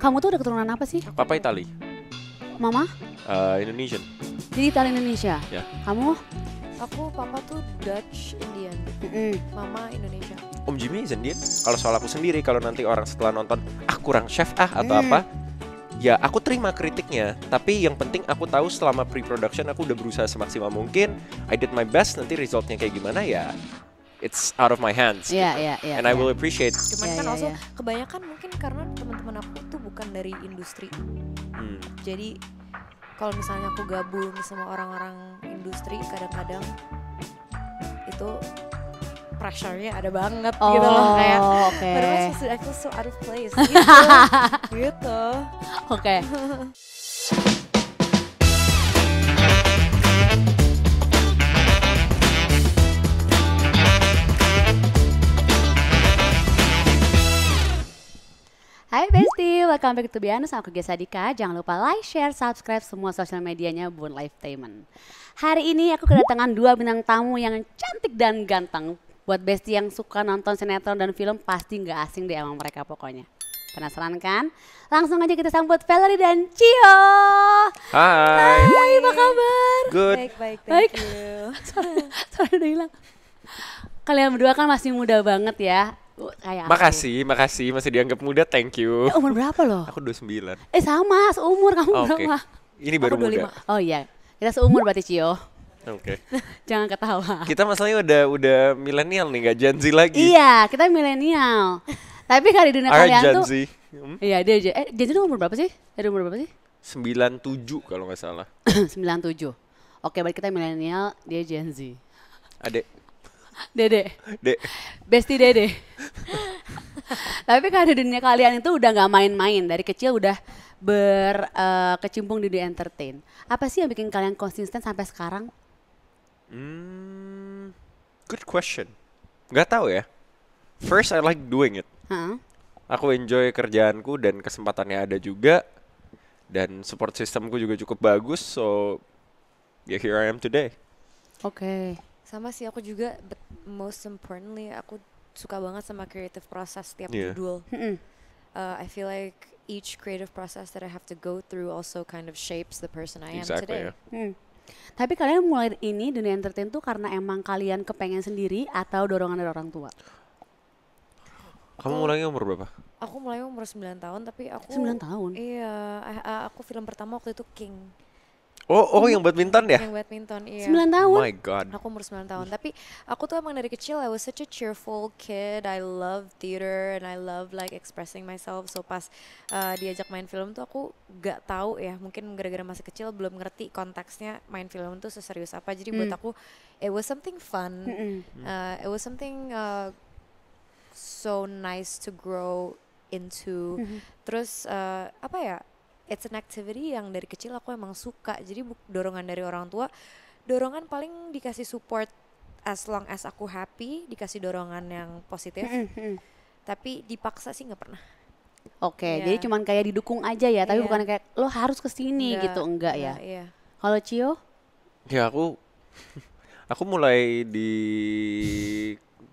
Kamu tuh udah keturunan apa sih? Papa Itali, Mama? Indonesian. Jadi Italia Indonesia? Ya. Kamu? Aku papa tuh Dutch Indian, mama Indonesia. Om Jimmy is Indian. Kalau soal aku sendiri, kalau nanti orang setelah nonton, kurang chef atau apa, ya aku terima kritiknya. Tapi yang penting aku tahu selama pre-production aku udah berusaha semaksimal mungkin. I did my best, nanti resultnya kayak gimana ya, it's out of my hands. Iya. And I will appreciate. Cuman Ya, kan ya, also ya. kebanyakan mungkin karena teman-teman aku tuh bukan dari industri. Jadi kalau misalnya aku gabung sama orang-orang industri, kadang-kadang itu pressure-nya ada banget gitu loh, kayak oke. padahal I feel so out of place gitu. Oke. Hai Besti, welcome back to Bianus, aku Gesa Dika. Jangan lupa like, share, subscribe semua sosial medianya Bun Lifetainment. Hari ini aku kedatangan dua bintang tamu yang cantik dan ganteng. Buat Besti yang suka nonton sinetron dan film pasti nggak asing deh sama mereka pokoknya. Penasaran kan? Langsung aja kita sambut Valerie dan Cio. Hai. Hai, apa kabar? Good. Baik, Baik. thank you. Suara udah hilang. Kalian berdua kan masih muda banget ya. Kayak aku. Makasih masih dianggap muda, thank you. Umur berapa loh? Aku 29. Sama, seumur kamu Oke. berapa? Ini baru Aku 25. muda. Oh iya, kita seumur berarti Cio. Oke. Jangan ketawa. Kita masalahnya udah milenial nih, nggak Gen Z lagi. Iya, kita milenial. Tapi kalau di dunia kalian Gen tuh, Z. iya dia Gen Z itu umur berapa sih? Dari umur berapa sih? 97 kalau nggak salah. 97. Oke, berarti kita milenial, dia Gen Z. Adek. Dede, Dek. Besti Dede. Tapi kalau di dunia kalian itu udah nggak main-main, dari kecil udah berkecimpung di dunia entertain. Apa sih yang bikin kalian konsisten sampai sekarang? Good question. Nggak tahu ya. First I like doing it. Hah? Aku enjoy kerjaanku dan kesempatannya ada juga. Dan support systemku juga cukup bagus. So, yeah, here I am today. Oke. Sama sih aku juga, but most importantly aku suka banget sama creative process tiap Yeah. judul. I feel like each creative process that I have to go through also kind of shapes the person I am Exactly, today. ya. Tapi kalian mulai ini dunia entertain tuh karena emang kalian kepengen sendiri atau dorongan dari orang tua? Kamu mulainya umur berapa? Aku mulai umur 9 tahun tapi aku 9 tahun? Iya, aku film pertama waktu itu King. Oh, yang badminton ya? Yang badminton, iya. 9 Oh tahun? my god. Aku umur 9 tahun, tapi aku tuh emang dari kecil I was such a cheerful kid. I love theater and I love like expressing myself. So pas diajak main film tuh aku gak tahu ya, mungkin gara-gara masih kecil belum ngerti konteksnya main film tuh seserius apa. Jadi buat aku it was something fun. It was something so nice to grow into. Terus apa ya? It's an activity yang dari kecil aku emang suka. Jadi dorongan dari orang tua, dorongan paling dikasih support as long as aku happy, dikasih dorongan yang positif. Tapi dipaksa sih nggak pernah. Oke, Iya. jadi cuman kayak didukung aja ya, tapi Iya. bukan kayak lo harus kesini gitu, enggak ya? Iya. Kalau Cio? Ya aku mulai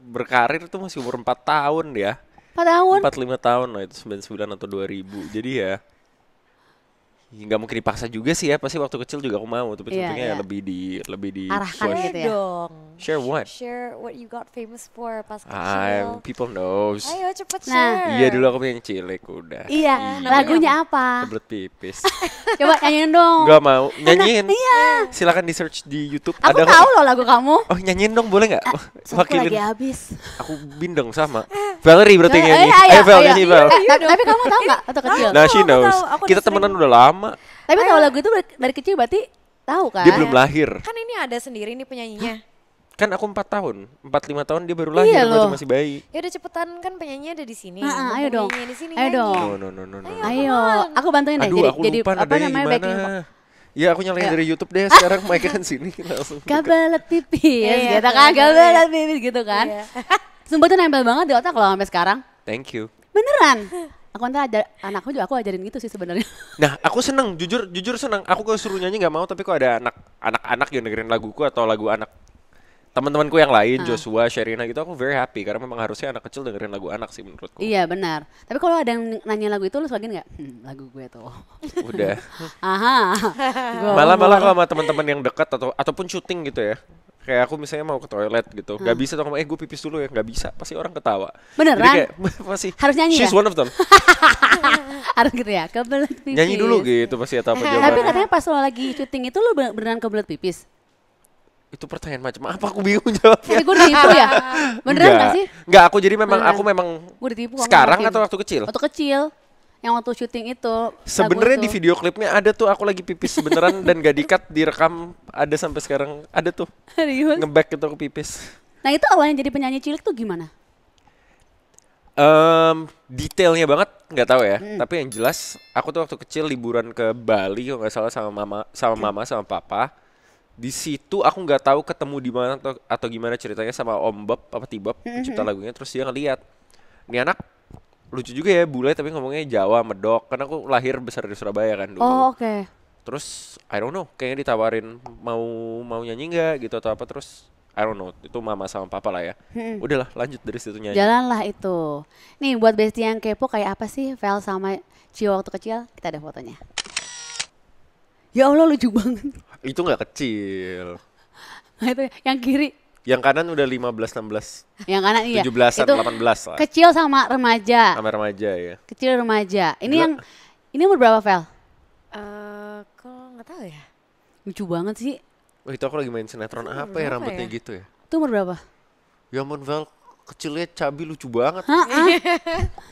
berkarir tuh masih umur 4 tahun ya. 4 tahun? 4-5 tahun lah, itu 99 atau 2000. Jadi ya nggak mungkin dipaksa juga sih ya, pasti waktu kecil juga aku mau, tapi Iya, tentunya iya. ya lebih di Arahkan push. gitu ya? Dong. Share what? Share what you got famous for pas kecil. People knows. Ayo cepet Nah. share. Iya, dulu aku punya cilik udah. Iya, lagunya apa? Kebelet pipis. Coba nyanyiin dong. Nggak mau nyanyiin. Iya. Silakan di search di YouTube. Aku Ada kok. tahu loh lagu kamu. Oh, nyanyiin dong, boleh nggak? Aku lagi habis. Aku bindeng sama Valerie berarti Ayo, nyanyi. ayo, Ayo Val, ayo. nyanyi Val. Tapi kamu tahu nggak waktu kecil? Nah, she Aku knows. tahu, aku Kita udah sering- temenan udah lama. Tapi tahu lagu itu dari kecil berarti tahu kan? Dia belum lahir. Kan ini ada sendiri nih penyanyinya. Kan aku 4 tahun, 4-5 tahun dia baru lahir, Iya waktu loh. masih bayi. Ya udah cepetan, kan penyanyinya ada di sini. Ayo Mumpung dong. penyanyinya di sini, Ayo nyanyi. dong. No. Ayo, aku bantuin deh. Aduh, aku jadi lupa apa nadanya namanya backing vocal. gimana. Ya aku nyalain dari YouTube deh sekarang, mic kan sini langsung. Gabelet pipis, Iya, gitu kan? iya. Gabelet pipis gitu kan? Iya. Sumpah tuh nempel banget di otak kalau sampai sekarang. Thank you. Beneran. Aku ntar anakku juga aku ajarin gitu sih sebenarnya. Nah, aku seneng, jujur seneng. Aku kalau suruh nyanyi nggak mau, tapi kok ada anak-anak yang dengerin laguku atau lagu anak teman-temanku yang lain, Joshua, Sherina gitu, aku very happy karena memang harusnya anak kecil dengerin lagu anak sih menurutku. Iya benar. Tapi kalau ada yang nanya lagu itu lu suka nggak? Lagu gue tuh. Udah. Aha. Malah kalau sama teman-teman yang dekat ataupun syuting gitu ya. Kayak aku misalnya mau ke toilet gitu, nggak bisa tuh gue pipis dulu ya, nggak bisa, pasti orang ketawa. Beneran? Jadi kayak masih Harus nyanyi she's ya? one of them. Harus gitu ya, kebelet pipis. Nyanyi dulu gitu pasti atau apa Tapi jawabannya. katanya pas lo lagi syuting itu lo beneran kebelet pipis. Itu pertanyaan macam apa, aku bingung jawabnya. Tapi gue ditipu ya? Beneran gak sih? Enggak, aku jadi memang Beneran. aku memang Gue ditipu. aku sekarang ngerti. atau waktu kecil? Waktu kecil. Yang waktu syuting itu. Sebenarnya lagu di itu. video klipnya ada tuh aku lagi pipis beneran dan gak dikat, direkam, ada sampai sekarang, ada tuh Serius? nge-back gitu aku pipis. Nah itu awalnya jadi penyanyi cilik tuh gimana? Detailnya banget nggak tahu ya, tapi yang jelas aku tuh waktu kecil liburan ke Bali kalau nggak salah sama mama sama papa. Di situ aku nggak tahu ketemu di mana atau gimana ceritanya sama Om Bob apa Tibab pencipta lagunya, terus dia ngeliat ini anak lucu juga ya, bule tapi ngomongnya Jawa medok, karena aku lahir besar di Surabaya kan dulu. Oh oke. Terus I don't know, kayaknya ditawarin mau nyanyi nggak gitu atau apa, terus I don't know, itu mama sama papa lah ya. Udahlah lanjut dari situ nyanyi. Jalanlah itu. Nih buat bestie yang kepo kayak apa sih Vel sama Cio waktu kecil? Kita ada fotonya. Ya Allah lucu banget. Itu nggak kecil. Nah, itu yang kiri. Yang kanan udah 15, 16, Yang kanan iya. 17-an, Itu 18 lah. kecil sama remaja. Sama remaja ya. Kecil remaja. Ini Gila. yang ini umur berapa Vel? Kok nggak tahu ya. Lucu banget sih. Wah itu aku lagi main sinetron Itu apa ya berapa rambutnya ya? gitu ya. Itu umur berapa? Ya ampun Val, kecilnya cabi lucu banget. Hah?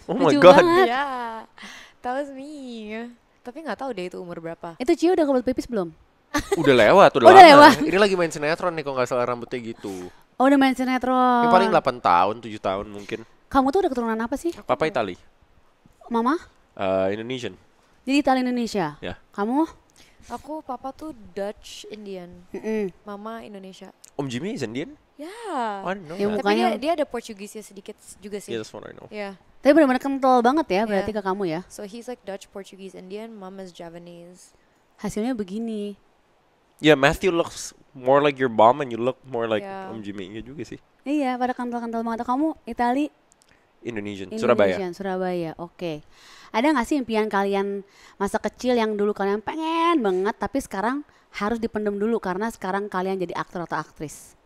Oh my Lucu god. banget. Ya, that was me. Tapi nggak tahu deh itu umur berapa. Itu Cio udah kebelet pipis belum? Udah lewat, udah Udah lama. lewat. Ini lagi main sinetron nih kalau nggak salah rambutnya gitu. Oh udah main sinetron. Ini paling 8 tahun, 7 tahun mungkin. Kamu tuh udah keturunan apa sih? Papa Itali, Mama? Indonesian. Jadi Italia Indonesia. Ya. Kamu? Aku papa tuh Dutch Indian, Mm-mm. mama Indonesia. Om Jimmy is Indian? Ya. Oh, I didn't know Ya, that. Tapi dia mukanya- dia ada Portugisnya sedikit juga sih. Yeah, that's what I know. Ya. Tapi benar-benar kental banget ya berarti Iya. ke kamu ya. So he's like Dutch, Portuguese, Indian. Mom is Javanese. Hasilnya begini. Yeah, Matthew looks more like your mom and you look more like Yeah. Om Jimmy. Iya juga sih. Iya, pada kental-kental banget. Kamu Itali, Indonesian, Surabaya. Indonesian, Surabaya. Oke. Ada nggak sih impian kalian masa kecil yang dulu kalian pengen banget tapi sekarang harus dipendem dulu karena sekarang kalian jadi aktor atau aktris?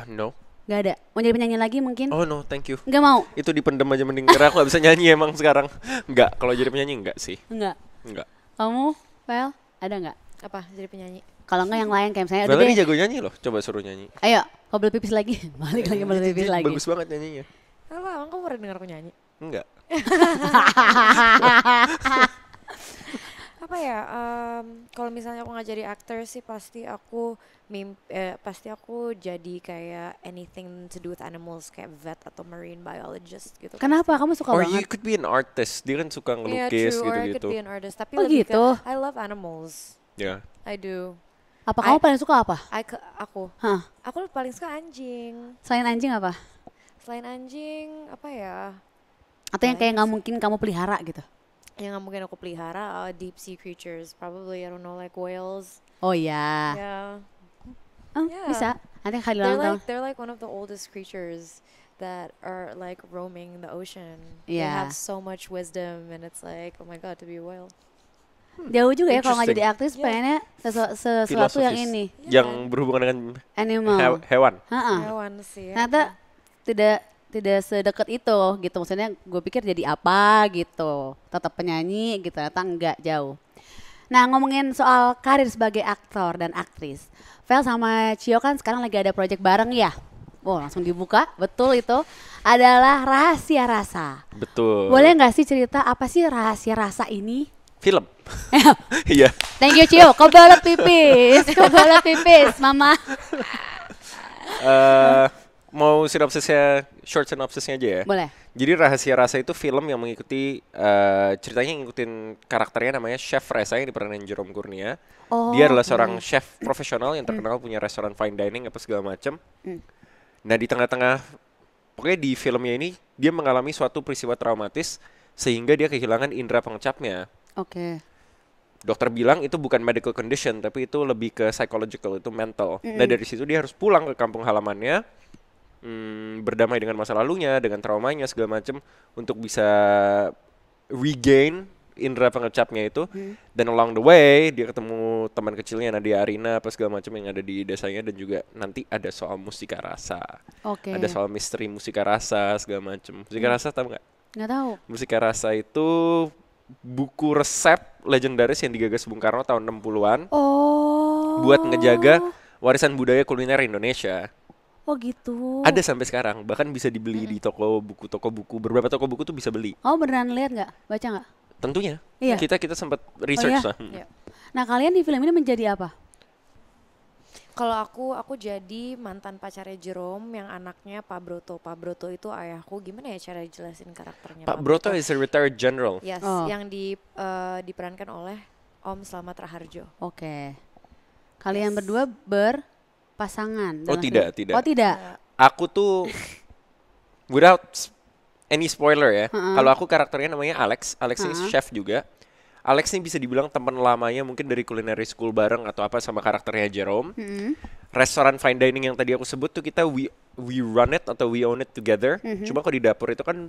No. Gak ada. Mau jadi penyanyi lagi mungkin? Oh no, thank you. Nggak mau? Itu dipendem aja mending, karena aku gak bisa nyanyi emang sekarang. Enggak, kalau jadi penyanyi enggak sih. Enggak. Enggak. Kamu, Vel, ada nggak? Apa? Jadi penyanyi. Kalau nggak yang lain kayak misalnya udah Valerie deh. jago nyanyi loh, coba suruh nyanyi. Ayo, kau beli pipis lagi. Balik lagi beli pipis lagi. Bagus banget nyanyinya. Apa? Emang kamu pernah dengar aku nyanyi? Enggak. Apa ya? Kalau misalnya aku nggak jadi aktor sih pasti aku jadi kayak anything to do with animals kayak vet atau marine biologist gitu. Kenapa kamu suka Or you banget? could be an artist. Dia kan suka Yeah, ngelukis true. Or I could gitu-gitu. be an artist. Tapi Oh, lebih gitu? ke I love animals. Ya. I do. Apa kamu paling suka apa? Aku Hah? paling suka anjing. Selain anjing apa? Selain anjing apa ya? Atau yang kayak nggak mungkin kamu pelihara gitu? Yang nggak mungkin aku pelihara deep sea creatures. Probably I don't know like whales. Oh ya. Yeah. Oh, Yeah. bisa. Nanti kali ulang tahun. They're like one of the oldest creatures that are like roaming the ocean. They Yeah. have so much wisdom and it's like oh my god to be a whale. Jauh juga ya kalau nggak jadi Interesting. aktris pengennya sesuatu yang Filosofis. ini Yang berhubungan dengan animal. hewan. Ha-ha. Hewan sih. Ternyata tidak sedekat itu gitu. Maksudnya gue pikir jadi apa gitu. Tetap penyanyi gitu. Ternyata enggak, jauh. Nah ngomongin soal karir sebagai aktor dan aktris. Vel sama Cio kan sekarang lagi ada project bareng ya. Oh langsung dibuka, betul itu adalah Rahasia Rasa. Betul. Boleh nggak sih cerita apa sih Rahasia Rasa ini? Film. Iya. Thank you Cio, kebelet pipis, mama. Mau short synopsisnya aja ya. Boleh. Jadi Rahasia Rasa itu film yang mengikuti ceritanya ngikutin karakternya namanya Chef Reza yang diperanin Jerome Kurnia. Oh, Dia adalah oke. seorang chef profesional yang terkenal punya restoran fine dining apa segala macam. Nah di tengah-tengah, pokoknya di filmnya ini dia mengalami suatu peristiwa traumatis sehingga dia kehilangan indera pengecapnya. Oke. dokter bilang itu bukan medical condition, tapi itu lebih ke psychological, itu mental. Nah dari situ dia harus pulang ke kampung halamannya, berdamai dengan masa lalunya, dengan traumanya segala macem, untuk bisa regain indera pengecapnya itu. Dan along the way dia ketemu teman kecilnya Nadia Arina apa segala macam yang ada di desanya, dan juga nanti ada soal musika rasa. Ada soal misteri musika rasa segala macam. Musika rasa tahu nggak? Nggak tahu. Musika rasa itu buku resep legendaris yang digagas Bung Karno tahun 60-an buat ngejaga warisan budaya kuliner Indonesia. Oh gitu. Ada sampai sekarang, bahkan bisa dibeli di toko buku, beberapa toko buku tuh bisa beli. Oh beneran lihat nggak? Baca nggak? Tentunya. Iya. Kita sempat research lah. Iya. Nah kalian di film ini menjadi apa? Kalau aku jadi mantan pacarnya Jerome yang anaknya Pak Broto. Pak Broto itu ayahku. Gimana ya cara jelasin karakternya? Pak Broto is a retired general. Yes, yang diperankan oleh Om Slamet Raharjo. Oke. Kalian berdua berpasangan? Oh dalam tidak, film? tidak. Oh tidak. Aku tuh without any spoiler ya. Kalau aku karakternya namanya Alex. Alex ini chef juga. Alex ini bisa dibilang teman lamanya mungkin dari culinary school bareng atau apa sama karakternya Jerome. Restoran fine dining yang tadi aku sebut tuh kita we run it atau we own it together. Cuma kalau di dapur itu kan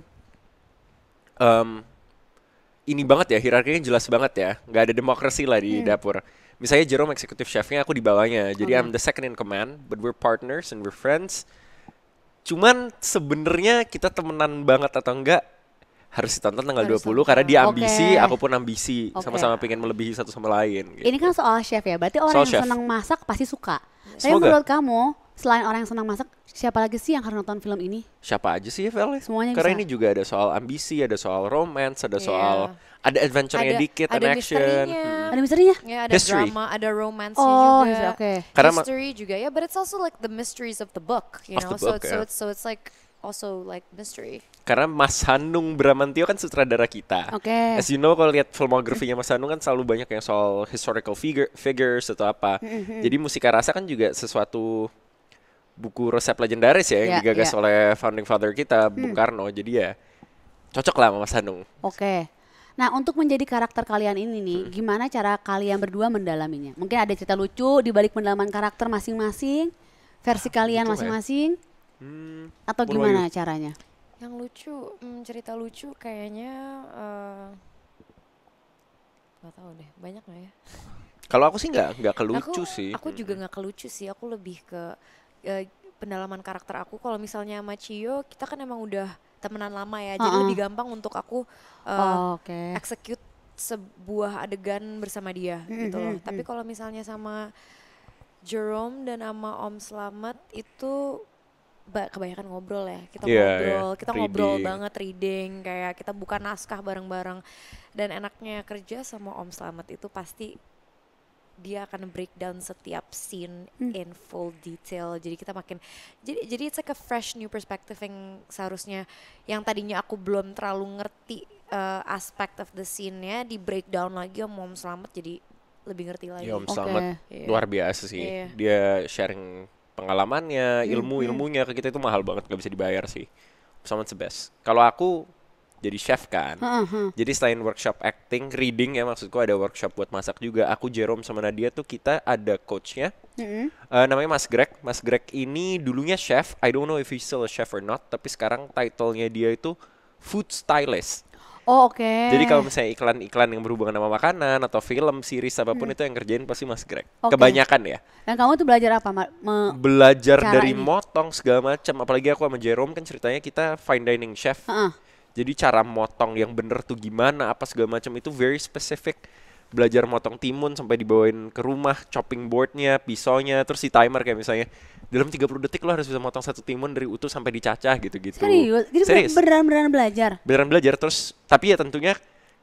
ini banget ya, hierarkinya jelas banget ya. Nggak ada demokrasi lah di dapur. Misalnya Jerome executive chefnya, aku di bawahnya. Jadi I'm the second in command, but we're partners and we're friends. Cuman sebenarnya kita temenan banget atau enggak harus ditonton tanggal 20 karena dia ambisi, aku pun ambisi, sama-sama pengen melebihi satu sama lain. Gitu. Ini kan soal chef ya, berarti orang yang senang masak pasti suka. Tapi Semoga. menurut kamu, selain orang yang senang masak, siapa lagi sih yang harus nonton film ini? Siapa aja sih ya Vel? Semuanya karena bisa. ini juga ada soal ambisi, ada soal romance, ada soal ada adventure-nya dikit, ada action. Ada misterinya? Ya, ada History. drama, ada romance-nya Oh, juga. oke. Karena History juga ya, but it's also like the mysteries of the book, you Of know. the book, So it's like also like mystery. Karena Mas Hanung Bramantio kan sutradara kita. Oke. As you know, kalau lihat filmografinya Mas Hanung kan selalu banyak yang soal historical figures atau apa. Jadi Musika Rasa kan juga sesuatu buku resep legendaris ya yang digagas oleh founding father kita, Bung Karno. Jadi ya cocok lah sama Mas Hanung. Oke. Nah, untuk menjadi karakter kalian ini nih, gimana cara kalian berdua mendalaminya? Mungkin ada cerita lucu di balik pendalaman karakter masing-masing, versi kalian lucu masing-masing, atau What gimana about caranya? Yang lucu, cerita lucu kayaknya nggak tahu deh, banyak nggak ya? Kalau aku sih nggak kelucu sih. Aku juga nggak kelucu sih, aku lebih ke pendalaman karakter aku. Kalau misalnya sama Cio, kita kan emang udah temenan lama ya, jadi lebih gampang untuk aku execute sebuah adegan bersama dia gitu loh. Tapi kalau misalnya sama Jerome dan sama Om Slamet itu kebanyakan ngobrol ya, kita ngobrol banget, reading, kayak kita buka naskah bareng-bareng. Dan enaknya kerja sama Om Slamet itu pasti dia akan breakdown setiap scene in full detail. Jadi kita jadi it's like a fresh new perspective yang seharusnya yang tadinya aku belum terlalu ngerti aspek of the scene-nya, di breakdown lagi Om Slamet, jadi lebih ngerti lagi. Ya, Om Slamet luar biasa sih. Dia sharing pengalamannya, ilmunya ke kita itu mahal banget, gak bisa dibayar sih. Om Slamet the best. Kalau aku jadi chef kan, jadi selain workshop acting, reading ya maksudku, ada workshop buat masak juga. Aku, Jerome sama Nadia tuh kita ada coachnya, namanya Mas Greg. Mas Greg ini dulunya chef, I don't know if he's still a chef or not, tapi sekarang title-nya dia itu food stylist. Oh oke. Jadi kalau misalnya iklan-iklan yang berhubungan sama makanan atau film, series apapun itu yang kerjain pasti Mas Greg. Kebanyakan ya. Dan kamu tuh belajar apa? Belajar dari motong segala macam. Apalagi aku sama Jerome kan ceritanya kita fine dining chef. Jadi cara motong yang bener tuh gimana, apa segala macam itu very specific. Belajar motong timun sampai dibawain ke rumah, chopping boardnya, pisaunya, terus di timer kayak misalnya dalam 30 detik lo harus bisa motong satu timun dari utuh sampai dicacah gitu-gitu. Serius? Jadi beneran belajar? Beneran belajar, terus tapi ya tentunya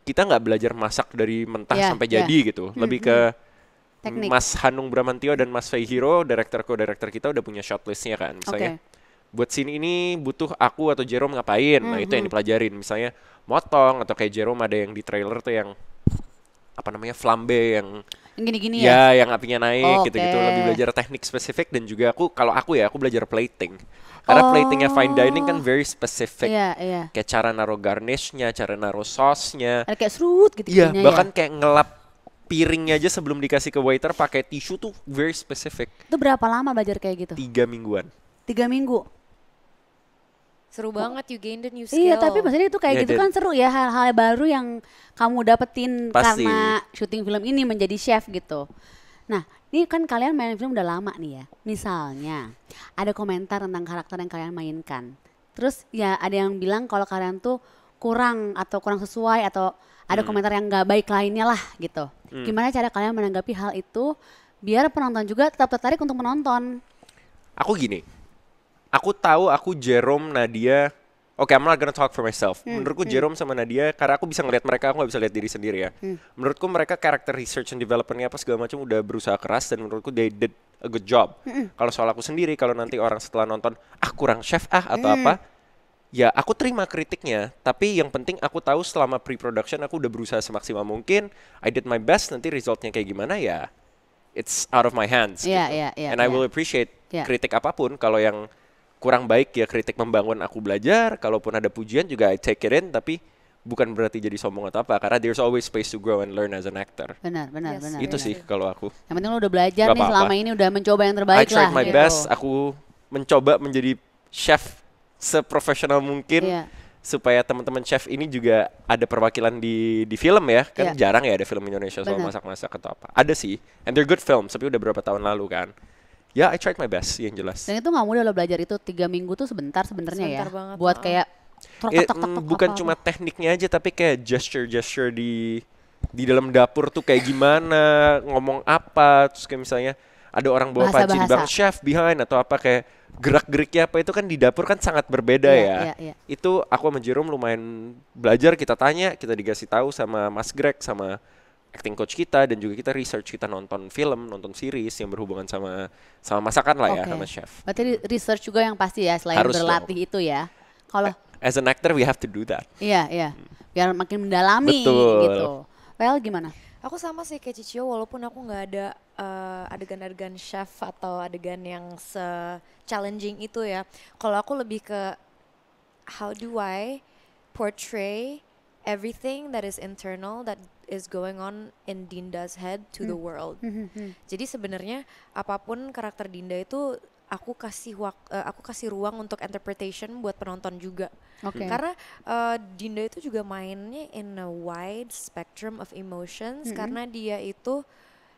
kita nggak belajar masak dari mentah sampai jadi gitu. Lebih ke teknik. Mas Hanung Bramantio dan Mas Feihiro, director kita udah punya shortlistnya kan. Misalnya buat scene ini butuh aku atau Jerome ngapain, nah itu yang dipelajarin. Misalnya motong, atau kayak Jerome ada yang di trailer tuh yang apa namanya, flambe yang gini-gini ya? Yang apinya naik gitu-gitu. Lebih belajar teknik spesifik. Dan juga aku belajar plating. Karena platingnya fine dining kan very specific. Kayak cara naruh garnishnya, cara naruh sausnya. Ada kayak serut gitu. Iya, bahkan kayak ngelap piringnya aja sebelum dikasih ke waiter pakai tisu tuh very specific. Itu berapa lama belajar kayak gitu? 3 mingguan. 3 minggu. Seru banget, you gained a new skill. Iya, tapi maksudnya itu kayak Yeah, gitu that- kan seru ya, hal-hal baru yang kamu dapetin Pasti. karena syuting film ini menjadi chef gitu. Nah, ini kan kalian main film udah lama nih ya. Misalnya ada komentar tentang karakter yang kalian mainkan. Terus ya ada yang bilang kalau kalian tuh kurang atau kurang sesuai atau ada komentar yang nggak baik lainnya lah gitu. Gimana cara kalian menanggapi hal itu biar penonton juga tetap tertarik untuk menonton? Aku gini, aku tahu aku Jerome, Nadia. Oke, I'm not gonna talk for myself. Menurutku Jerome sama Nadia, karena aku bisa ngeliat mereka, aku gak bisa lihat diri sendiri ya. Menurutku mereka karakter research and development-nya apa segala macam udah berusaha keras dan menurutku they did a good job. Kalau soal aku sendiri, kalau nanti orang setelah nonton, kurang chef atau apa, ya aku terima kritiknya. Tapi yang penting aku tahu selama pre-production aku udah berusaha semaksimal mungkin. I did my best, nanti resultnya kayak gimana ya. It's out of my hands. Iya, gitu. iya, iya, And I iya. will appreciate Iya. kritik apapun. Kalau yang kurang baik ya kritik membangun aku belajar. Kalaupun ada pujian juga I take it in. Tapi bukan berarti jadi sombong atau apa. Karena there's always space to grow and learn as an actor. Benar, benar, Yes. benar. Itu benar. sih kalau aku. Yang penting lo udah belajar Gak nih apa-apa. selama ini udah mencoba yang I terbaik lah. tried my gitu. best. Aku mencoba menjadi chef seprofesional mungkin. Iya. Supaya teman-teman chef ini juga ada perwakilan di film ya. Kan Iya. jarang ya ada film Indonesia soal Benar. masak-masak atau apa. Ada sih. And they're good films. Tapi udah berapa tahun lalu kan. Ya, I tried my best yang jelas. Dan itu nggak mudah lo belajar itu 3 minggu tuh sebentar sebenarnya ya. Sebentar banget, Buat heeh. kayak tok, tok, tok, tok, tok, Bukan apa-apa. cuma tekniknya aja tapi kayak gesture-gesture di dalam dapur tuh kayak gimana, ngomong apa, terus kayak misalnya ada orang bawa panci di Bahasa-bahasa. belakang chef behind atau apa kayak gerak-geriknya apa itu kan di dapur kan sangat berbeda Iya, ya. iya, iya. Itu aku sama Jerome lumayan belajar, kita tanya, kita dikasih tahu sama Mas Greg sama acting coach kita dan juga kita research, kita nonton film, nonton series yang berhubungan sama masakan lah ya, Oke. sama chef. Berarti research juga yang pasti ya selain Harus berlatih itu ya. Kalau As an actor we have to do that. iya, iya. Biar makin mendalami Betul. gitu. Well, gimana? Aku sama sih kayak Cicio, walaupun aku nggak ada adegan-adegan chef atau adegan yang se-challenging itu ya. Kalau aku lebih ke how do I portray everything that is internal that is going on in Dinda's head to the world. Jadi sebenarnya apapun karakter Dinda itu aku kasih ruang untuk interpretation buat penonton juga. Oke. Karena Dinda itu juga mainnya in a wide spectrum of emotions karena dia itu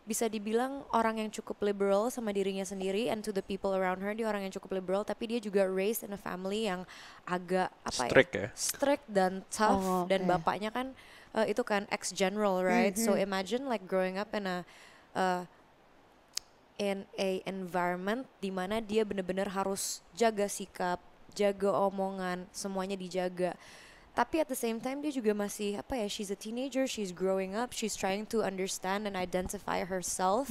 bisa dibilang orang yang cukup liberal sama dirinya sendiri and to the people around her dia orang yang cukup liberal tapi dia juga raised in a family yang agak apa Strict ya? strict dan tough Oh, dan oke. bapaknya kan itu kan ex-general right so imagine like growing up in a environment di mana dia benar-benar harus jaga sikap, jaga omongan, semuanya dijaga. Tapi at the same time dia juga masih apa ya, she's a teenager, she's growing up, she's trying to understand and identify herself.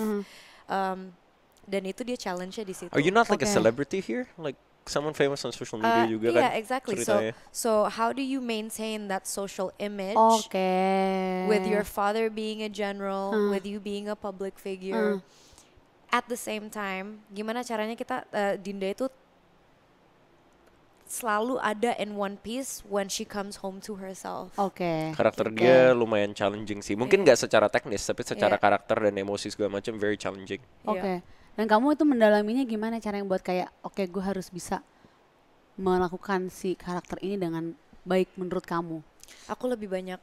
Dan itu dia challenge-nya di situ. Are you not like a Oke. celebrity here? Like someone famous on social media juga kan? Yeah, exactly. ceritanya. So how do you maintain that social image Oke. with your father being a general, with you being a public figure? At the same time, gimana caranya kita Dinda itu selalu ada in one piece when she comes home to herself. Oke. Karakter Oke. dia lumayan challenging sih. Mungkin nggak secara teknis, tapi secara Iya. karakter dan emosi segala macam very challenging. Oke. Dan kamu itu mendalaminya gimana cara yang buat kayak oke gue harus bisa melakukan si karakter ini dengan baik menurut kamu? Aku lebih banyak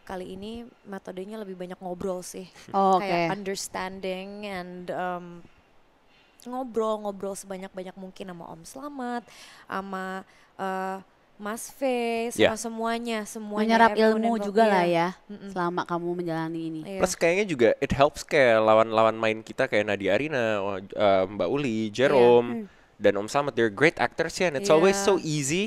kali ini metodenya lebih banyak ngobrol sih. Oh, Kayak oke. understanding and ngobrol sebanyak-banyak mungkin sama Om Slamet, sama Mas Fe, sama Yeah. semuanya Menyerap everyone ilmu involved. juga lah Iya. ya selama kamu menjalani ini. Iya. Plus kayaknya juga it helps kayak lawan-lawan main kita kayak Nadia Arina, Mbak Uli, Jerome, dan Om Slamet. They're great actors ya, and it's always so Iya. easy.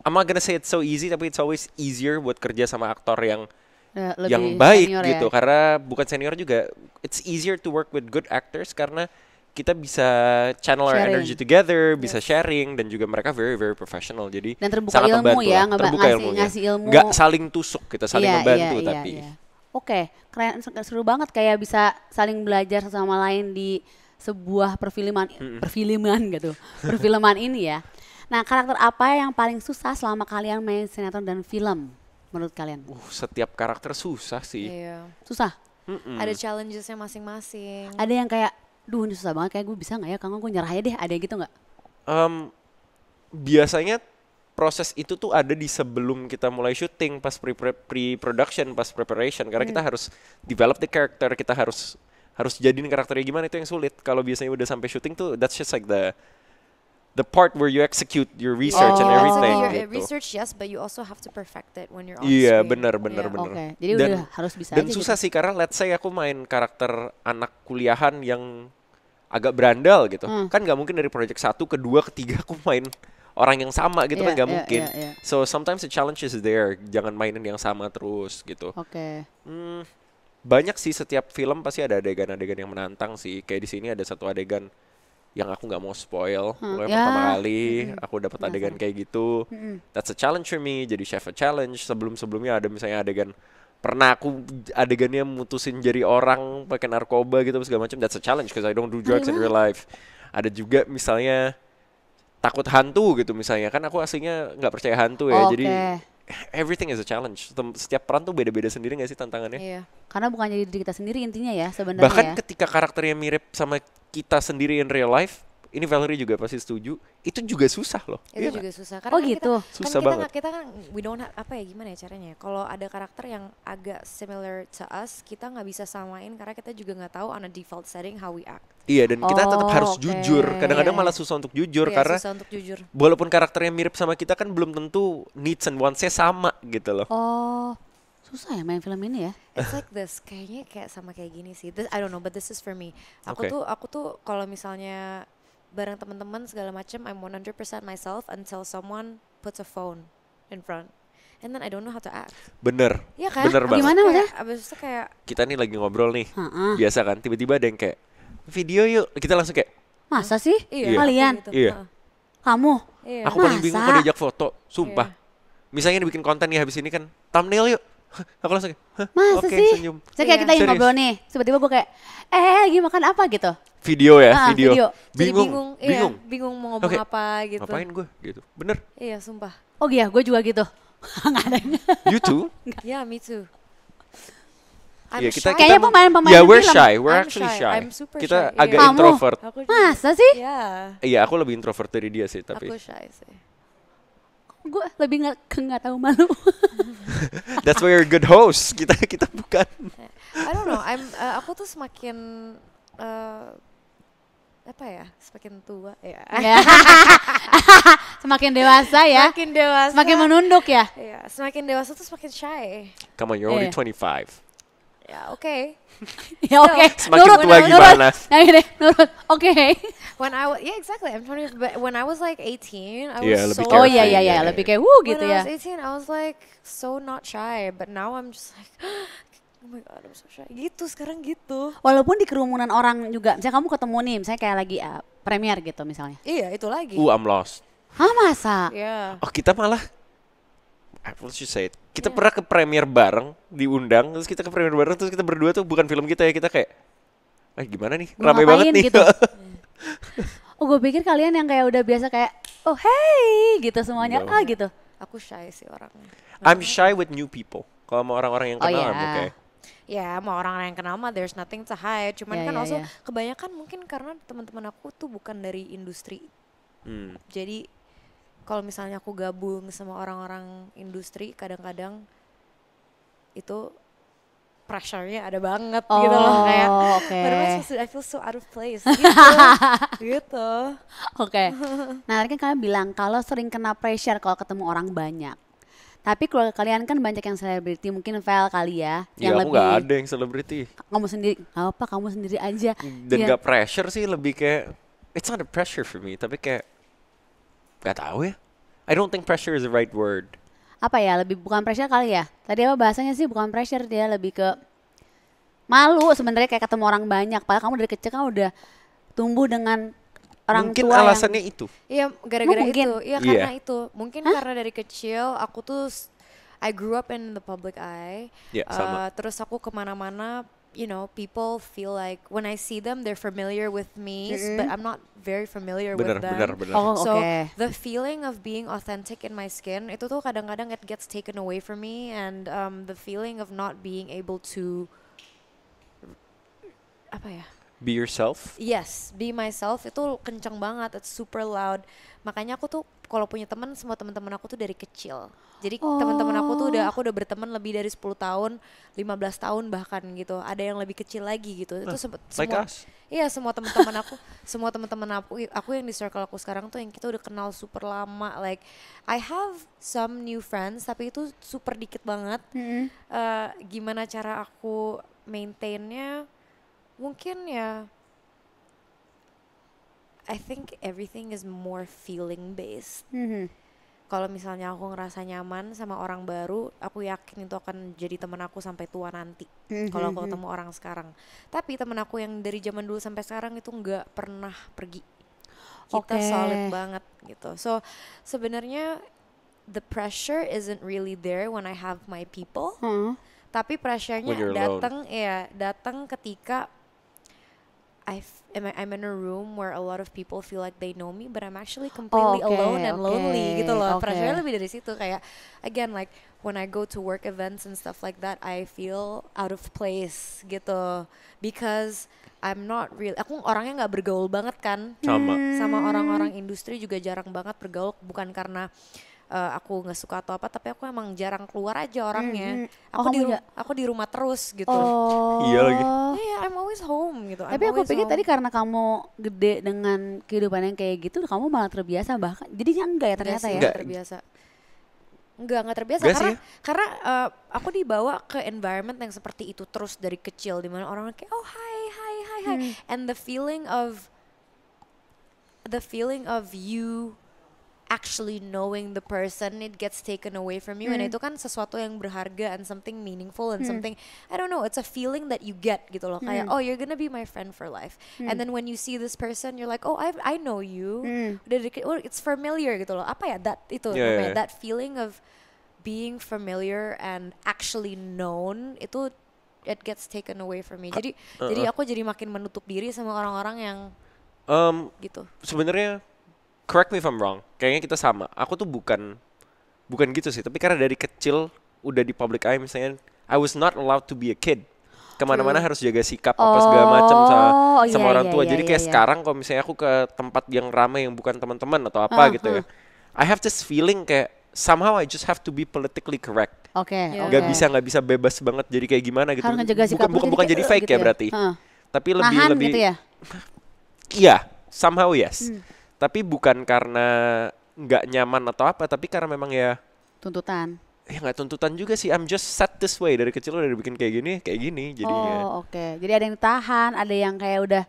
I'm not gonna say it's so easy, tapi it's always easier buat kerja sama aktor yang Lebih baik senior gitu. ya. Karena bukan senior juga, it's easier to work with good actors karena kita bisa channel our Sharing. energy together, bisa sharing, dan juga mereka very very professional. Jadi Dan terbuka sangat ilmu membantu ya, lah. Terbuka ilmunya. ngasih ilmu. Nggak saling tusuk, kita saling Iya, membantu iya, tapi. iya. Oke, keren, seru banget kayak bisa saling belajar satu sama lain di sebuah perfilman gitu, perfilman ini ya. Nah, karakter apa yang paling susah selama kalian main sinetron dan film menurut kalian? Setiap karakter susah sih. Iya. Susah? ada challengesnya masing-masing. Ada yang kayak, duh ini susah banget, kayak gue bisa nggak ya, Kang, gue nyerah aja deh, ada yang gitu nggak? Biasanya proses itu tuh ada di sebelum kita mulai syuting, pas pre-production, pas preparation, karena kita harus develop the character, kita harus jadiin karakternya gimana, itu yang sulit. Kalau biasanya udah sampai syuting tuh, that's just like the part where you execute your research and everything Your gitu. research yes, but you also have to perfect it when you're on Iya, screen. benar. Oke, jadi Dan- udah harus bisa Dan aja susah gitu. sih karena let's say aku main karakter anak kuliahan yang agak berandal gitu. Kan nggak mungkin dari project 1, kedua, ketiga aku main orang yang sama gitu, kan Iya, nggak iya, mungkin. iya, iya. So sometimes the challenge is there. Jangan mainin yang sama terus gitu. Oke. Banyak sih, setiap film pasti ada adegan-adegan yang menantang sih. Kayak di sini ada satu adegan yang aku nggak mau spoil. Pokoknya ya. pertama kali aku dapat adegan kayak gitu. That's a challenge for me. Jadi chef a challenge. Sebelum-sebelumnya ada misalnya adegan pernah aku adegannya mutusin jari orang pakai narkoba gitu segala macam. That's a challenge because I don't do drugs in real life. Ada juga misalnya takut hantu gitu misalnya, kan aku aslinya nggak percaya hantu ya. Jadi everything is a challenge. Setiap peran tuh beda-beda sendiri nggak sih tantangannya? Iya. Karena bukan jadi diri kita sendiri intinya ya sebenarnya Bahkan ya. ketika karakternya mirip sama kita sendiri in real life, ini Valerie juga pasti setuju, itu juga susah loh. Itu Iya juga nggak? susah. Oh kan gitu. Susah kita, banget. kita kan we don't have, apa ya gimana ya caranya? Kalau ada karakter yang agak similar to us, kita nggak bisa samain karena kita juga nggak tahu on a default setting how we act. Iya, dan kita tetap harus oke. jujur. Kadang-kadang Iya. malah susah untuk jujur Iya, karena susah untuk jujur. walaupun karakternya mirip sama kita kan belum tentu needs and wants-nya sama gitu loh. Oh, susah ya main film ini ya. It's like this, kayaknya kayak sama kayak gini sih. This, I don't know, but this is for me. Oke. Aku tuh kalau misalnya bareng teman-teman segala macam, I'm 100% myself until someone puts a phone in front, and then I don't know how to act. Bener, Iya kan? bener banget. Gimana maksudnya? Abis itu kayak Kita nih lagi ngobrol nih, Heeh. biasa kan, tiba-tiba ada yang kayak, video yuk, kita langsung kayak, Masa sih? iya, Kalian? aku gitu. Iya. Heeh. Kamu? Iya. aku paling bingung Masa? kalau diajak foto, sumpah. Iya. Misalnya dibikin konten nih habis ini kan, thumbnail yuk. Aku langsung kayak, "Hah, Masa oke, sih? senyum. Saya kayak Iya. kita lagi Serius. ngobrol nih, tiba-tiba gue kayak, lagi makan apa gitu. Video ya, Ah, video. video. Jadi Bingung, iya, bingung mau ngomong Oke. apa gitu. Ngapain gue gitu, bener. Iya, sumpah. Oh iya, gue juga gitu. Nggak ada yang- You too? Yeah, me too. I'm Iya, shy. Kayaknya pemain-pemain Ya, we're film. shy, we're I'm actually shy. shy. I'm super Kita shy, agak iya. Kamu? introvert. Aku juga. Masa sih? Iya. Iya, aku lebih introvert dari dia sih, tapi Aku shy sih. Gue lebih nggak tahu malu. that's why you're a good host. Kita bukan. I don't know. Aku tuh semakin apa ya? Semakin tua ya. Ya. Semakin dewasa ya. Semakin dewasa. Semakin menunduk ya. Iya, semakin dewasa tuh semakin shy. Come on, you're only Iya. 25. Ya, oke. Ya oke. Semakin Nurut, tua nurut. gimana? Nah ini, nurut. Oke. When I was, yeah, exactly. I'm 20, but when I was like 18, I was Iya, so lebih Oh carefree, iya iya iya, iya, lebih iya. kayak gitu when I ya. was 18, I was like so not shy, but now I'm just like, oh my god, I'm so shy. Gitu sekarang gitu. Walaupun di kerumunan orang juga, misalnya kamu ketemu nih, misalnya kayak lagi premier gitu misalnya. Iya, itu lagi. I'm lost. Hah masa? Iya. Oh, kita malah let's just say it. Kita Iya. pernah ke premier bareng, diundang, terus kita ke premier bareng, terus kita berdua tuh bukan film kita ya, kita kayak gimana nih? Gua Ramai banget ngapain nih. gitu. Oh gue pikir kalian yang kayak udah biasa kayak, oh hey gitu semuanya, Enggak. gitu. Aku shy sih orangnya. I'm shy with new people. Kalau sama orang-orang yang Oh, kenal, iya. I'm okay. Ya, mau orang yang kenal mah there's nothing to hide. Cuman Iya, kan iya, also iya. kebanyakan mungkin karena teman-teman aku tuh bukan dari industri. Hmm. Jadi kalau misalnya aku gabung sama orang-orang industri, kadang-kadang itu pressure-nya ada banget gitu loh, kayak oke. what am I supposed to do? I feel so out of place gitu. Gitu. Oke. Nah, tadi kan kalian bilang kalau sering kena pressure kalau ketemu orang banyak. Tapi keluarga kalian kan banyak yang selebriti, mungkin Vel kali ya, Ya, yang aku lebih nggak ada yang selebriti. kamu sendiri, nggak apa kamu sendiri aja. Dan Iya. nggak pressure sih, lebih kayak it's not a pressure for me, tapi kayak nggak tahu ya. I don't think pressure is the right word. Apa ya, lebih bukan pressure kali ya. Tadi apa bahasanya sih, bukan pressure, dia lebih ke malu sebenarnya kayak ketemu orang banyak. Padahal kamu dari kecil kan udah tumbuh dengan orang Mungkin tua alasannya itu. Iya, gara-gara Mungkin. itu. Iya, Iya. karena itu. Mungkin karena dari kecil aku tuh I grew up in the public eye. Ya, sama. Terus aku kemana-mana, you know, people feel like when I see them, they're familiar with me, but I'm not very familiar Bener, with them. bener, bener. Oh, So oke. the feeling of being authentic in my skin itu tuh kadang-kadang it gets taken away from me, and the feeling of not being able to apa ya? Be yourself. Yes, be myself itu kenceng banget, it's super loud. Makanya aku tuh kalau punya teman, semua teman-teman aku tuh dari kecil. Jadi teman-teman aku udah berteman lebih dari 10 tahun, 15 tahun bahkan gitu. Ada yang lebih kecil lagi gitu. Itu Like semua. us. Iya, semua teman-teman aku yang di circle aku sekarang tuh yang kita udah kenal super lama. Like I have some new friends tapi itu super dikit banget. Gimana cara aku maintainnya? Mungkin ya I think everything is more feeling based. Kalau misalnya aku ngerasa nyaman sama orang baru, aku yakin itu akan jadi teman aku sampai tua nanti. Kalau aku ketemu orang sekarang. Tapi teman aku yang dari zaman dulu sampai sekarang itu nggak pernah pergi. Kita solid banget gitu. So sebenarnya the pressure isn't really there when I have my people. Tapi pressure-nya datang ketika I'm in a room where a lot of people feel like they know me, but I'm actually completely alone and lonely gitu loh. Pressure lebih dari situ kayak again like when I go to work events and stuff like that, I feel out of place gitu because I'm not real. Aku orangnya nggak bergaul banget kan. Sama orang-orang industri juga jarang banget bergaul, bukan karena aku nggak suka atau apa, tapi aku emang jarang keluar aja orangnya. Aku di rumah terus gitu. Iya lagi. I'm always home gitu. Tapi aku pikir tadi karena kamu gede dengan kehidupan yang kayak gitu, kamu malah terbiasa bahkan. Jadinya enggak ya ternyata ya? Enggak terbiasa karena aku dibawa ke environment yang seperti itu terus dari kecil, dimana orang kayak oh hi, and the feeling of you actually knowing the person, it gets taken away from you, and itu kan sesuatu yang berharga and something meaningful and something, I don't know, it's a feeling that you get gitu loh, kayak oh you're gonna be my friend for life, and then when you see this person you're like oh I know you, it's familiar gitu loh, apa ya namanya that feeling of being familiar and actually known, itu it gets taken away from me. Jadi aku jadi makin menutup diri sama orang-orang yang gitu. Sebenarnya correct me if I'm wrong, kayaknya kita sama. Aku tuh bukan gitu sih, tapi karena dari kecil udah di public eye misalnya, I was not allowed to be a kid. Kemana-mana harus jaga sikap apa segala macam sama orang tua. Jadi kayak sekarang kalau misalnya aku ke tempat yang ramai yang bukan teman-teman atau apa gitu ya, I have this feeling kayak somehow I just have to be politically correct. Nggak bisa bebas banget jadi kayak gimana gitu. Harus ngejaga sikap bukan jadi fake gitu ya berarti. Tapi lebih gitu ya? Iya, somehow yes. Tapi bukan karena nggak nyaman atau apa, tapi karena memang ya tuntutan. Ya nggak tuntutan juga sih. I'm just set this way, dari kecil udah dibikin kayak gini jadinya. Jadi ada yang tahan, ada yang kayak udah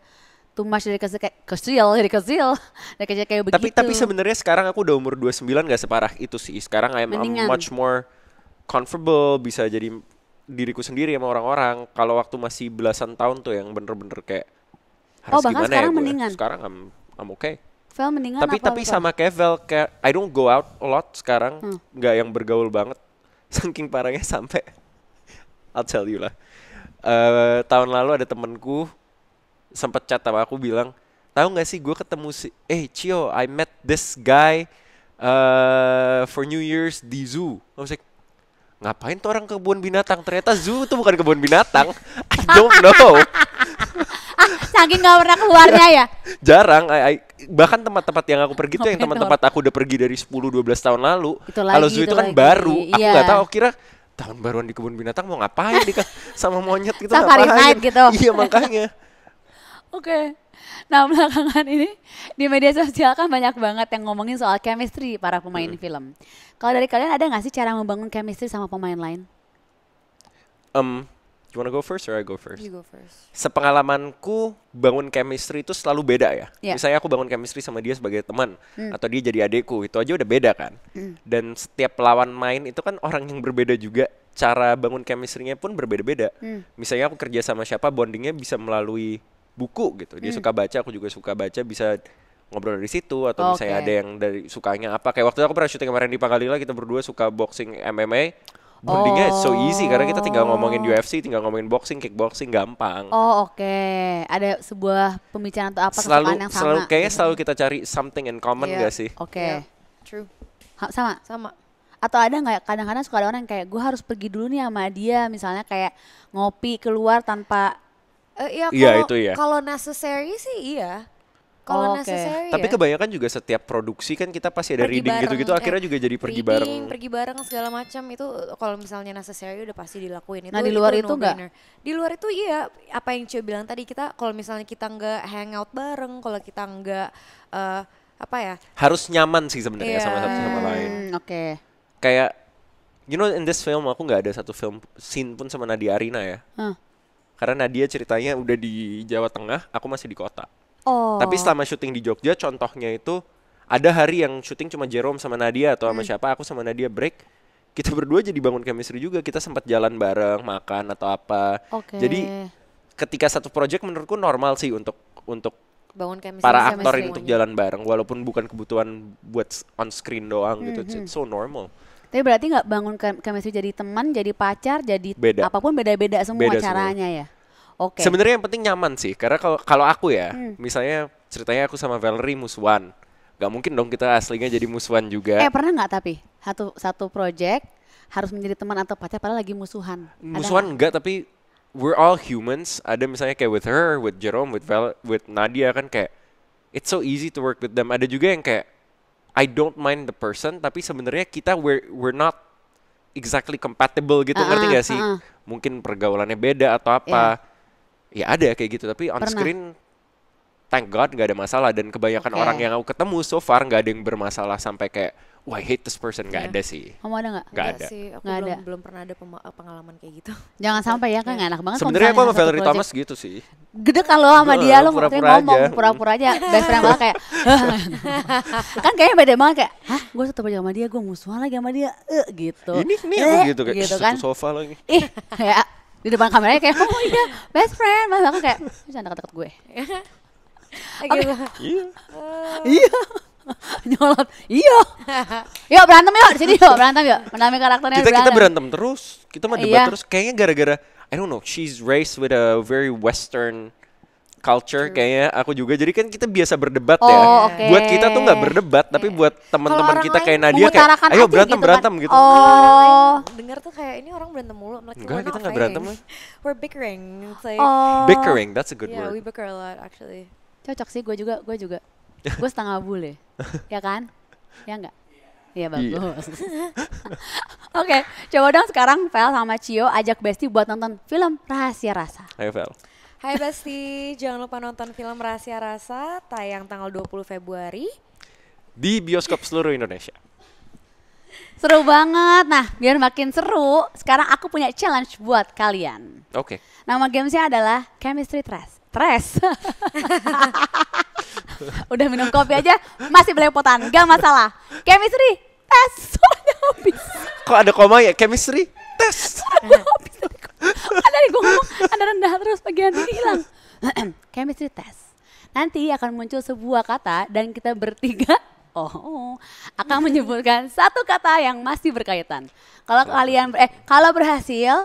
too much dari kecil dari kecil kayak begitu. Tapi sebenarnya sekarang aku udah umur 29 nggak separah itu sih. Sekarang I'm much more comfortable, bisa jadi diriku sendiri sama orang-orang. Kalau waktu masih belasan tahun tuh yang bener-bener kayak harus gimana ya gue. Sekarang I'm okay. Vel mendingan tapi sama kayak Vel, kayak I don't go out a lot sekarang, nggak yang bergaul banget, saking parahnya sampai I'll tell you lah. Tahun lalu ada temenku sempet chat sama aku bilang, tahu nggak sih gue ketemu Cio, I met this guy for New Year's di zoo. I was like, ngapain tuh orang ke kebun binatang? Ternyata zoo tuh bukan kebun binatang. I don't know. Saking gak pernah keluarnya ya? Jarang. Bahkan tempat-tempat yang aku pergi tuh yang tempat-tempat aku udah pergi dari 10-12 tahun lalu. Kalau zoo itu kan baru. Aku gak tahu, kira tahun baruan di kebun binatang mau ngapain sama monyet gitu. Safari night gitu. Iya makanya. Oke. Nah belakangan ini di media sosial kan banyak banget yang ngomongin soal chemistry para pemain film. Kalau dari kalian ada gak sih cara membangun chemistry sama pemain lain? You wanna go first or I go first? You go first. Sepengalamanku bangun chemistry itu selalu beda ya. Misalnya aku bangun chemistry sama dia sebagai teman atau dia jadi adekku, itu aja udah beda kan. Dan setiap lawan main itu kan orang yang berbeda juga. Cara bangun chemistry-nya pun berbeda-beda. Misalnya aku kerja sama siapa, bondingnya bisa melalui buku gitu. Dia suka baca, aku juga suka baca, bisa ngobrol dari situ. Atau misalnya ada yang dari sukanya apa. Kayak waktu itu aku pernah syuting kemarin di Pangalila, kita berdua suka boxing MMA. Bondingnya so easy karena kita tinggal ngomongin UFC, tinggal ngomongin boxing, kickboxing, gampang. Ada sebuah pembicaraan atau apa kesukaan yang sama. Kayaknya selalu kita cari something in common gak sih? True. Sama. Atau ada nggak kadang-kadang suka ada orang yang kayak gue harus pergi dulu nih sama dia, misalnya kayak ngopi keluar tanpa Iya Iya, kalau itu iya. kalau necessary sih iya. Kalau Oke. necessary Tapi ya. kebanyakan juga setiap produksi kan kita pasti ada Pergi reading bareng, gitu-gitu akhirnya juga jadi pergi bareng. pergi bareng segala macam itu kalau misalnya necessary udah pasti dilakuin. Nah, di luar itu no-brainer. Di luar itu iya, apa yang Cio bilang tadi, kita kalau misalnya kita nggak hangout bareng, kalau kita nggak apa ya? Harus nyaman sih sebenarnya Iya. sama satu sama lain. Oke. Kayak you know in this film aku nggak ada satu film scene pun sama Nadia Arina ya. Hah. Karena Nadia ceritanya udah di Jawa Tengah, aku masih di kota. Oh. Tapi selama syuting di Jogja, contohnya itu ada hari yang syuting cuma Jerome sama Nadia atau sama siapa, aku sama Nadia break. Kita berdua jadi bangun chemistry juga, kita sempat jalan bareng, makan atau apa. Oke. Jadi ketika satu project menurutku normal sih untuk Bangun chemistry para sama aktor semuanya. untuk jalan bareng, walaupun bukan kebutuhan buat on screen doang gitu. It's so normal. Tapi berarti nggak bangun chemistry jadi teman, jadi pacar, jadi Beda. apapun beda-beda semua Beda semua. caranya ya. Oke. Sebenarnya yang penting nyaman sih, karena kalau aku ya, misalnya ceritanya aku sama Valerie musuhan, gak mungkin dong kita aslinya jadi musuhan juga. Pernah nggak tapi satu project harus menjadi teman atau pacar padahal lagi musuhan? Ada Musuhan enggak, tapi we're all humans. Ada misalnya kayak with her, with Jerome, with Nadia kan kayak it's so easy to work with them. Ada juga yang kayak I don't mind the person, tapi sebenarnya kita we're not exactly compatible gitu, ngerti gak sih? Mungkin pergaulannya beda atau apa. Ya ada kayak gitu, tapi on Pernah. screen thank God nggak ada masalah, dan kebanyakan Oke. orang yang aku ketemu so far nggak ada yang bermasalah sampai kayak wah I hate this person, nggak Iya. ada sih. Kamu ada nggak? Nggak Enggak ada. sih, aku Nggak ada. belum pernah ada pengalaman kayak gitu. Jangan sampai ya, kan nggak enak banget. kalau Sebenarnya aku misalnya sama satu Valerie project Thomas gitu sih. gede kalau sama dia lo Pura-pura ngomong aja. pura-pura aja best friend banget kayak kan kayaknya beda banget kayak gue satu project sama dia, gue musuhan lagi sama dia gitu. Ini aku gitu kayak gitu satu kan. sofa lagi. Kayak di depan kameranya kayak oh iya best friend, mas aku kayak jangan deket-deket gue. Gitu. Iya. Iya. Nyolot. Iya. Yuk berantem yuk di sini yuk berantem yuk. Menami karakternya Kita berantem terus. Kita mah debat Iya. terus. Kayaknya gara-gara I don't know, she's raised with a very western culture kayaknya, aku juga. Jadi kan kita biasa berdebat ya. Oh, oke. Buat kita tuh nggak berdebat, tapi buat teman-teman orang kita lain kayak Nadia kayak mengutarakan ayo aja berantem gitu kan. berantem gitu. Oh. Dengar tuh kayak ini orang berantem mulu. I'm like, Enggak, we're kita not nggak berantem, fighting. We're bickering. It's like, Oh. Bickering, that's a good yeah, we word. bicker a lot actually. Cocok sih gue juga. Gue setengah bule. Ya kan? Ya enggak? Iya bagus. Oke, coba dong sekarang Vel sama Cio ajak Besti buat nonton film Rahasia Rasa. Ayo Vel. Hai Besti, jangan lupa nonton film Rahasia Rasa, tayang tanggal 20 Februari. Di bioskop seluruh Indonesia. Seru banget. Nah, biar makin seru, sekarang aku punya challenge buat kalian. Oke. Nama gamesnya adalah Chemistry Tres. Udah minum kopi aja masih belepotan, gak masalah. Chemistry Tes. Soalnya habis. Kok ada koma ya? Chemistry test. Ada nih gue ngomong, ada rendah terus bagian ini hilang. Chemistry Test. Nanti akan muncul sebuah kata dan kita bertiga akan menyebutkan satu kata yang masih berkaitan. Kalau kalian kalau berhasil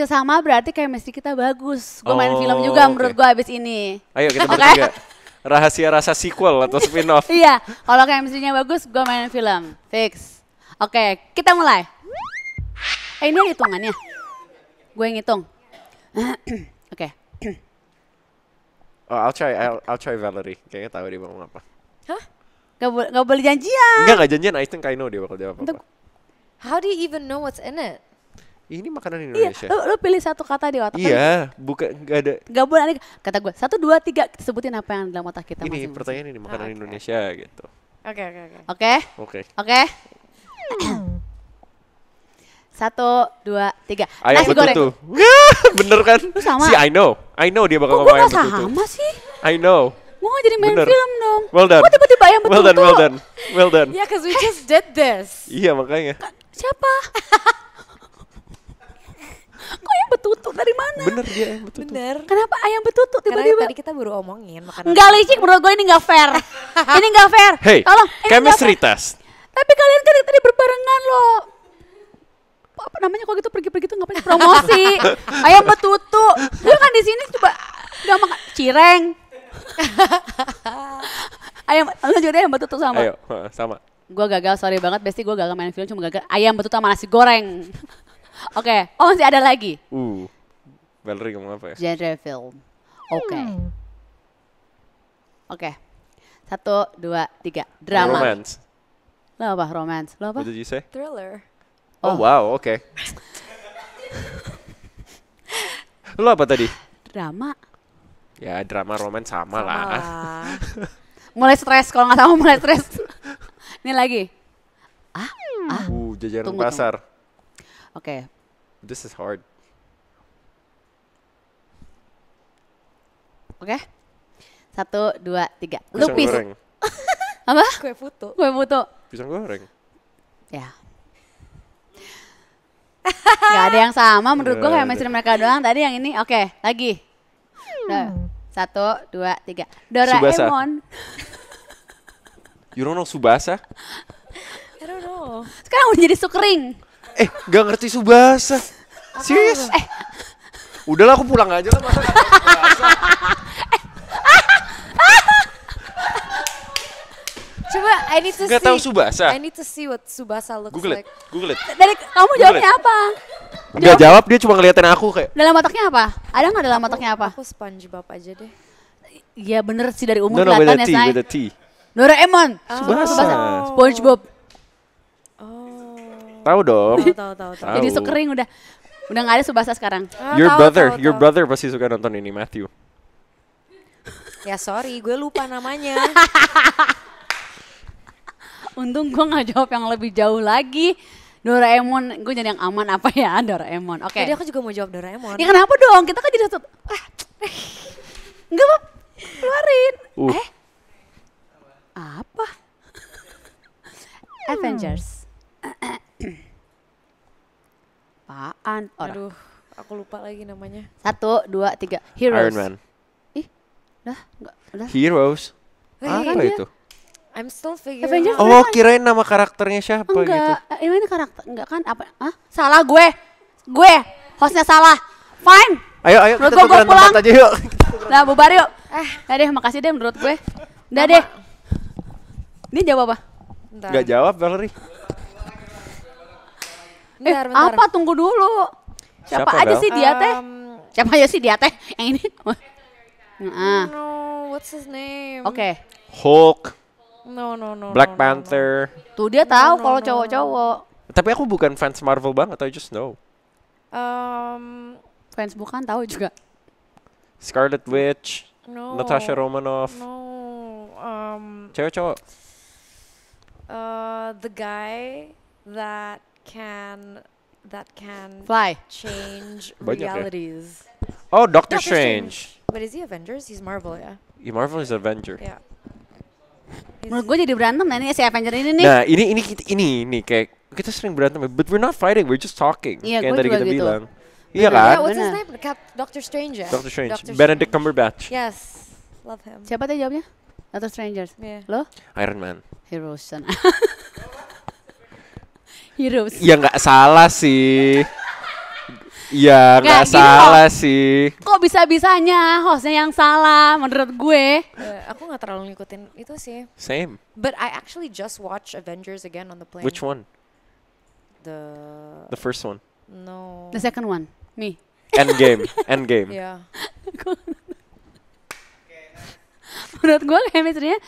sama berarti chemistry kita bagus. Gue main film juga menurut gue abis ini. Ayo kita Oke? bertiga. Rahasia Rasa sequel atau spin-off. Iya, kalau chemistry-nya bagus gue main film. Fix. Oke, kita mulai. Ini ada hitungannya. Gue yang ngitung. Oke. Oh, I'll try Valerie. Kayaknya tahu dia mau ngomong apa. Gak boleh janjian. Enggak janjian. I think I know dia bakal jawab apa. How do you even know what's in it? Ini makanan Iya, Indonesia. lu pilih satu kata di otak. Iya, bukan nggak ada. Gak boleh aneh. Kata gue 1, 2, 3 kita sebutin apa yang dalam otak kita Ini masing-masing. pertanyaan ini makanan Oke. Indonesia gitu. Oke. Oke, Oke. oke. 1, 2, 3. Ayam Nasi goreng. betutu. Bener kan? Lu sama. Si I know dia bakal Kok gue ngomong ayam gak betutu. sama sih? I know. Gue gak jadi main Bener. film dong. Well done. Kok tiba-tiba ayam betutu? Well done. Yeah, cause we just did this. Iya makanya. Siapa? Kok ayam betutu? Dari mana? Bener dia ayam betutu. Bener. Kenapa ayam betutu Karena tiba-tiba? tadi kita baru omongin makanan. Enggak licik menurut gue ini gak fair. Ini gak fair. Hey, Tolong. Ini nggak chemistry fair. test. Tapi kalian kan tadi berbarengan loh. Apa namanya kalau gitu pergi-pergi tuh ngapain promosi? Ayam betutu. Gue kan di sini coba nggak makan cireng. Lu juga ayam betutu sama. Ayo, sama. Gue gagal, sorry banget Besti, gue gagal main film cuma gagal ayam betutu sama nasi goreng. Oke, oh masih ada lagi. Valerie ngomong apa ya? Genre film. Oke. Oke. 1, 2, 3. Drama. Romance. Lo apa? Romance. Lo apa? What did you say? Thriller. Oh, wow, oke. Lo apa tadi? Drama. Ya drama romance sama lah. Mulai stres, kalau nggak tahu mulai stres. Ini lagi. Jajanan Tunggu, pasar. Oke. This is hard. Oke. 1, 2, 3. Pisang Lupis. goreng. Apa? Kue putu. Gue butuh. Pisang goreng. Ya. Gak ada yang sama menurut gue Nggak kayak ada. mesin mereka doang. Tadi yang ini. Oke, lagi. Udah. 1, 2, 3. Doraemon. You don't know Subasa? I don't know. Sekarang udah jadi sukering. Gak ngerti Subasa. Serius? Udahlah aku pulang aja lah masa gak tahu Subasa. Coba, I need to Nggak see. tahu Subasa? I need to see what Subasa looks Google it. like. Google it. Dari kamu jawabnya apa? Gak jawab, dia cuma ngeliatin aku kayak. Dalam otaknya apa? Ada nggak dalam otaknya apa? Aku SpongeBob aja deh. Iya bener sih dari umur No, with kelihatan a ya T, say. with a T. Doraemon. Subasa. SpongeBob. Oh. Tahu dong. Tahu. Jadi sukering udah nggak ada Subasa sekarang. Your brother pasti suka nonton ini, Matthew. Ya sorry, gue lupa namanya. Untung gue nggak jawab yang lebih jauh lagi. Doraemon, gue jadi yang aman apa ya Doraemon. Oke. Tadi aku juga mau jawab Doraemon. Ya kenapa dong? Kita kan jadi satu. Enggak apa? Keluarin. Apa? Avengers. Apaan? Aduh, aku lupa lagi namanya. 1, 2, 3. Heroes. Iron Man. Udah, enggak, udah. Heroes. Hey, Apa itu? I'm still figuring Avengers. out. Oh, kirain nama karakternya siapa gitu. Enggak, ini karakter enggak kan apa? Hah? Salah gue. Gue hostnya salah. Fine. Ayo Menurut kita gue tukeran pulang. tempat aja yuk. Udah bubar yuk. Udah deh, makasih deh menurut gue. Udah deh. Ini jawab apa? Bentar. Gak jawab Valerie. Bentar. Apa? Tunggu dulu. Siapa Siapa, aja Vel? sih dia teh? Siapa aja sih dia teh? Yang ini. No, what's his name? Oke. Hulk, No. Black Panther. Tuh dia tahu kalau cowok-cowok. Tapi aku bukan fans Marvel banget, I just know. Fans bukan tahu juga. Scarlet Witch, No. Natasha Romanoff. No. Cewek cowok. The guy that can Fly. change Banyak ya? realities. Oh, Doctor Doctor Strange. But is he Avengers? He's Marvel ya. Marvel is Avenger. Yeah. Menurut gue jadi berantem nah ini si Avenger ini nih. Nah, ini kayak kita sering berantem, but we're not fighting, we're just talking. Iya, kayak gue tadi juga kita gitu. bilang. Iya Yeah, kan? what's his Benar. name? Doctor Strange ya? Doctor Strange. Benedict Cumberbatch. Yes. Love him. Siapa tadi jawabnya? Doctor Strangers. Yeah. Lo? Iron Man. Heroes sana. Heroes. Ya nggak salah sih. Ya Nggak, nggak gini salah sih. Kok bisa-bisanya hostnya yang salah menurut gue? Aku nggak terlalu ngikutin itu sih. Same. But I actually just watched Avengers again on the plane. Which one? The The first one. no. The second one. Me. Endgame. Endgame. Yeah. Menurut gue chemistry-nya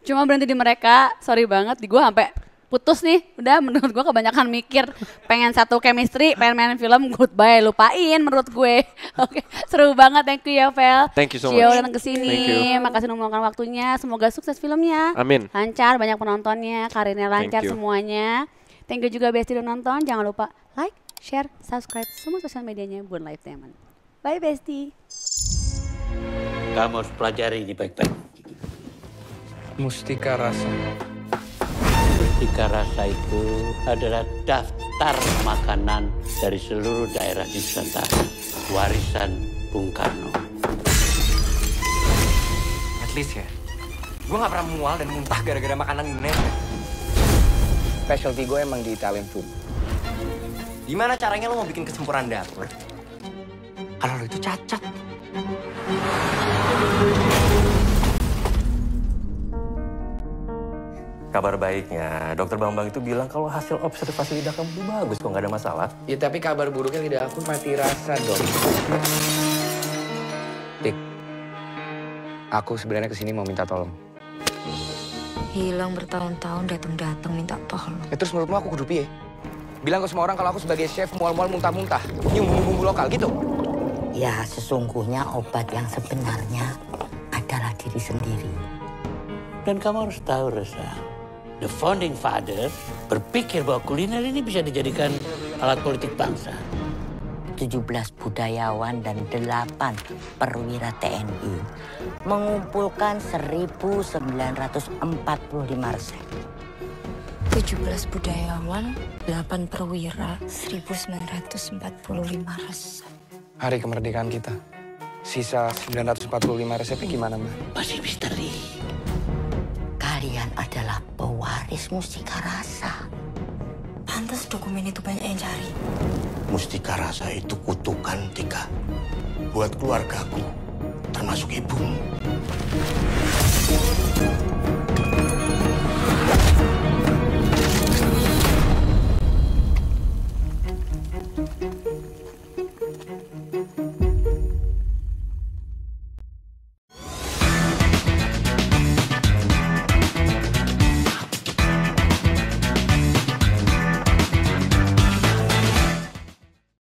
cuma berhenti di mereka. Sorry banget, di gue sampai putus nih. Udah menurut gue kebanyakan mikir. Pengen satu chemistry, pengen main film, goodbye, lupain menurut gue. Oke, seru banget. Thank you ya, Vel. Thank you so Cio much. datang ke Thank sini. you. Makasih udah meluangkan waktunya. Semoga sukses filmnya. Amin. Lancar, banyak penontonnya, karirnya lancar you. semuanya. Thank you juga Besti udah nonton. Jangan lupa like, share, subscribe semua sosial medianya Bun Lifetainment. Bye Besti. Kamu harus pelajari ini baik-baik. Mustika Rasa. Mustika Rasa itu adalah daftar makanan dari seluruh daerah di Nusantara. Warisan Bung Karno. At least ya, gue gak pernah mual dan muntah gara-gara makanan Indonesia. Specialty gue emang di Italian food. Gimana caranya lo mau bikin kesempurnaan dapur? Kalau lo itu cacat. Kabar baiknya, dokter Bambang itu bilang kalau hasil observasi lidah kamu itu bagus kok, nggak ada masalah. Ya tapi kabar buruknya lidah aku mati rasa dong. Tik, aku sebenarnya kesini mau minta tolong. Hilang bertahun-tahun, datang-datang minta tolong. Ya, terus menurutmu aku kudu piye? Bilang ke semua orang kalau aku sebagai chef mual-mual muntah-muntah, nyium bumbu-bumbu lokal gitu. Ya, sesungguhnya obat yang sebenarnya adalah diri sendiri. Dan kamu harus tahu, Reza, the founding father berpikir bahwa kuliner ini bisa dijadikan alat politik bangsa. 17 budayawan dan 8 perwira TNI mengumpulkan 1.945 resep. 17 budayawan, 8 perwira, 1945 resep. Hari kemerdekaan kita. Sisa 945 resepnya gimana, Mbak? Masih misteri. Kalian adalah pewaris Mustika Rasa. Pantas dokumen itu banyak yang cari. Mustika Rasa itu kutukan, Tika. Buat keluargaku, termasuk ibumu.